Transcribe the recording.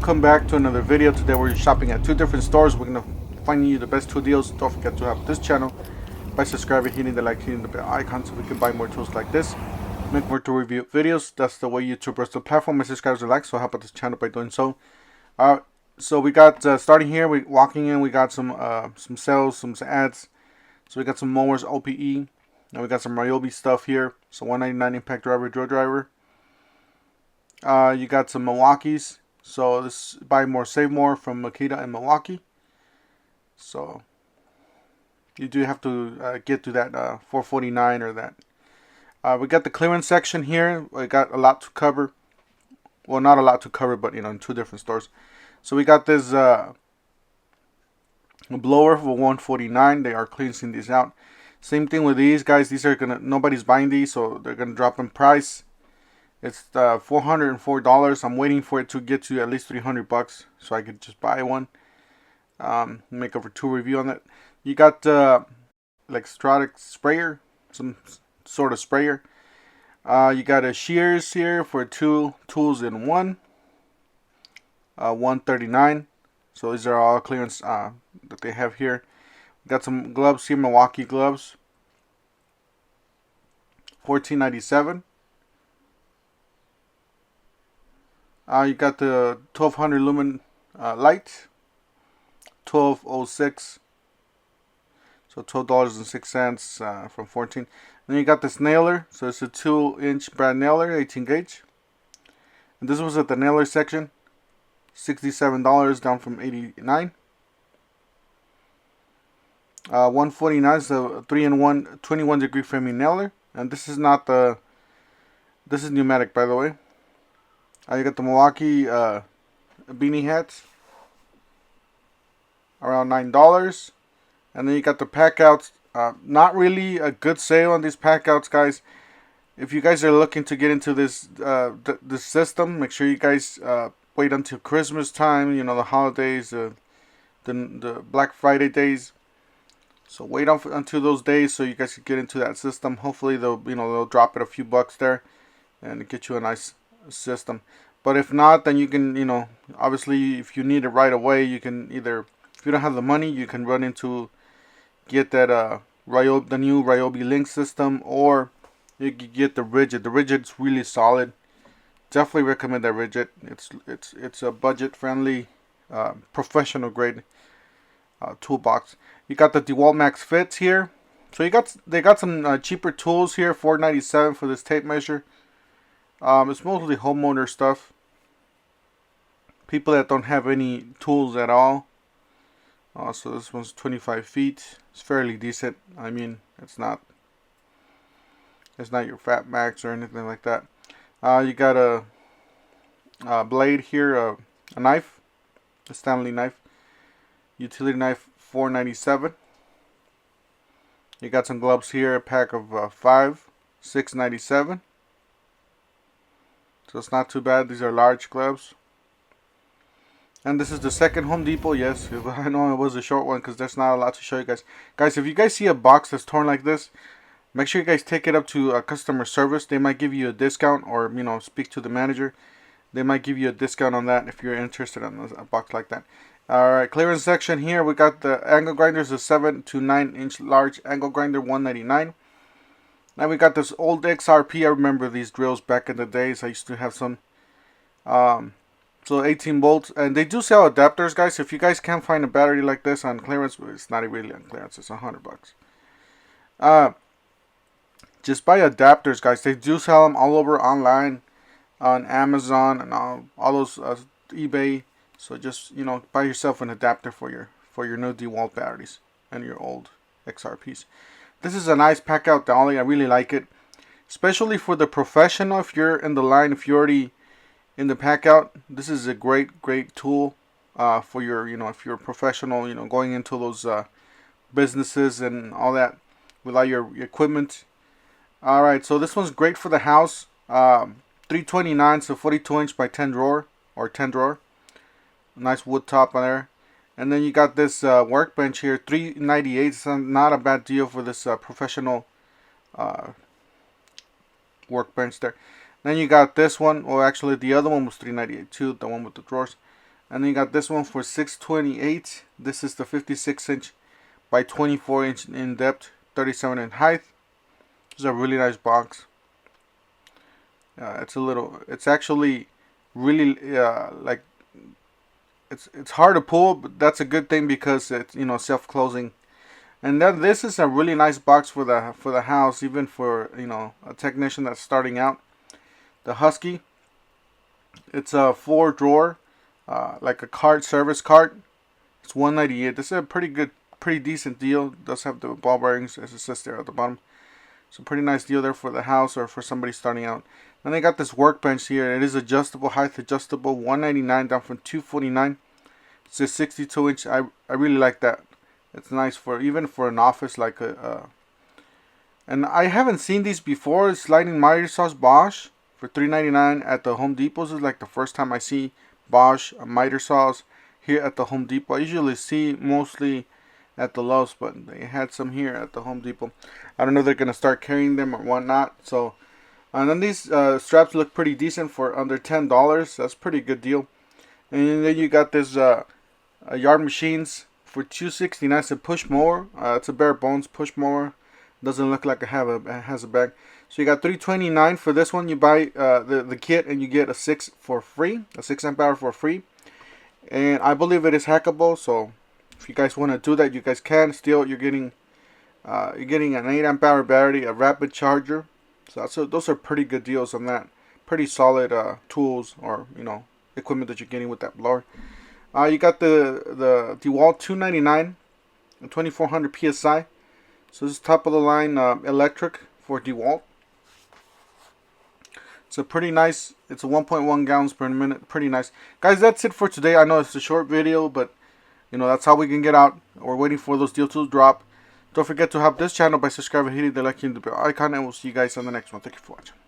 welcome back to another video. Today we're shopping at two different stores. We're gonna find you the best tool deals. Don't forget to help this channel by subscribing, hitting the like, hitting the bell icon so we can buy more tools like this, make more tool review videos. That's the way YouTube runs the platform. My subscribers are like, so help out this channel by doing so. So we got starting here. We walking in. We got some sales, some ads. So we got some mowers, OPE, and we got some Joby stuff here. So 199 impact driver, drill driver. You got some Milwaukee's. So this buy more, save more from Makita and Milwaukee. So you do have to get to that 449 or that. We got the clearance section here. We got a lot to cover. Well, not a lot to cover, but in two different stores. So we got this blower for 149. They are cleansing these out. Same thing with these guys. These are nobody's buying these, so they're gonna drop in price. It's $404. I'm waiting for it to get to at least 300 bucks so I could just buy one. Make over two review on it. You got electronic sprayer, some sort of sprayer. You got a shears here for two tools in one. 139. So these are all clearance that they have here. Got some gloves here, Milwaukee gloves. $14.97. You got the 1200 lumen light, $12.06. So $12.06 from 14. Then you got this nailer. So it's a 2-inch brad nailer, 18 gauge. And this was at the nailer section, $67 down from $89. 149 is a 3-in-1 21 degree framing nailer. And this is not the, this is pneumatic, by the way. You got the Milwaukee beanie hats, around $9. And then you got the pack outs. Not really a good sale on these pack outs, guys. If you guys are looking to get into this this system, make sure you guys wait until Christmas time. You know, the holidays, the Black Friday days. So wait until those days so you guys can get into that system. Hopefully they'll drop it a few bucks there and get you a nice system. But if not, then you can, obviously if you need it right away, you can either, if you don't have the money, you can run into get that the new Ryobi Link system, or you can get the Rigid. The Rigid's really solid. Definitely recommend that Rigid. It's a budget friendly, professional grade toolbox. You got the DeWalt Max Fits here. So they got some cheaper tools here, $4.97 for this tape measure. It's mostly homeowner stuff. People that don't have any tools at all. So this one's 25 feet. It's fairly decent. I mean, it's not your Fat Max or anything like that. You got a blade here, a knife, a Stanley knife, utility knife, $4.97. You got some gloves here, a pack of 5, $6.97. So it's not too bad. These are large gloves. And this is the second Home Depot. Yes, I know it was a short one because there's not a lot to show you guys. Guys, if you guys see a box that's torn like this, make sure you guys take it up to customer service. They might give you a discount, or speak to the manager. They might give you a discount on that if you're interested in a box like that. Alright, clearance section here. We got the angle grinders, a 7 to 9 inch large angle grinder, $199. Now we got this old XRP. I remember these drills back in the days. I used to have some. So 18 volts, and they do sell adapters, guys. If you guys can't find a battery like this on clearance, it's not really on clearance. It's $100 bucks. Just buy adapters, guys. They do sell them all over online, on Amazon and all those eBay. So just buy yourself an adapter for your new DeWalt batteries and your old XRPs. This is a nice pack out dolly. I really like it, especially for the professional. If you're in the line, if you're already in the pack out, this is a great tool for your if you're a professional, going into those businesses and all that with all your equipment. All right, so this one's great for the house. 329, so 42 inch by 10 drawer or 10 drawer. Nice wood top on there. And then you got this workbench here, $398. It's not a bad deal for this professional workbench there. Then you got this one. Well, actually, the other one was $398 too, the one with the drawers. And then you got this one for $628. This is the 56-inch by 24-inch in depth, 37 in height. It's a really nice box. It's actually really like it's hard to pull, but that's a good thing because it's, you know, self-closing. And then this is a really nice box for the house, even for, you know, a technician that's starting out. The Husky. It's a 4-drawer, like a cart, service cart. It's $198. This is a pretty decent deal. It does have the ball bearings, as it says there at the bottom. It's a pretty nice deal there for the house or for somebody starting out. Then they got this workbench here. It is adjustable, height adjustable, $199 down from $249. It's a 62-inch. I really like that. It's nice for even for an office like and I haven't seen these before. Sliding miter saws Bosch for $3.99 at the Home Depot. This is like the first time I see Bosch miter saws here at the Home Depot. I usually see mostly at the Lowe's, but they had some here at the Home Depot. I don't know if they're gonna start carrying them or whatnot. So, and then these straps look pretty decent for under $10. That's a pretty good deal. And then you got this Yard Machines for $269. It's a push mower. It's a bare bones push mower. Doesn't look like it has a bag. So you got $329 for this one. You buy the kit and you get a 6 for free, a 6 amp hour for free. And I believe it is hackable. So if you guys want to do that, you guys can. Still, you're getting an 8 amp hour battery, a rapid charger. So those are pretty good deals on that. Pretty solid tools or, you know, equipment that you're getting with that blower. You got the DeWalt $299 and 2400 psi. So this is top of the line electric for DeWalt. It's a pretty nice. It's a 1.1 gallons per minute. Pretty nice, guys. That's it for today. I know it's a short video, but you know that's how we can get out. We're waiting for those deals to drop. Don't forget to help this channel by subscribing, hitting the like and the bell icon, and we'll see you guys on the next one. Thank you for watching.